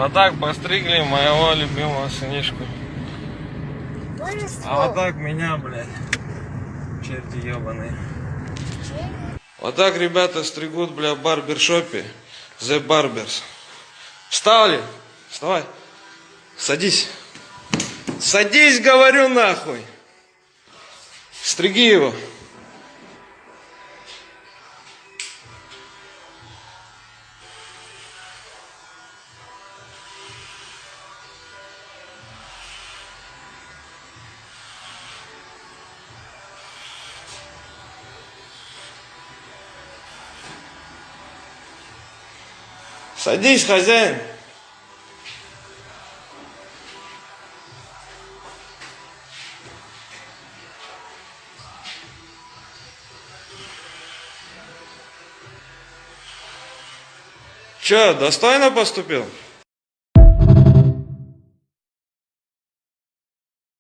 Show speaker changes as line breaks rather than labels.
Вот так постригли моего любимого сынишку. А вот так меня, блядь, черти ебаные. Вот так ребята стригут, бля, в барбершопе. The Barbers. Встали? Вставай. Садись. Садись, говорю, нахуй. Стриги его. Садись, хозяин. Че, достойно поступил?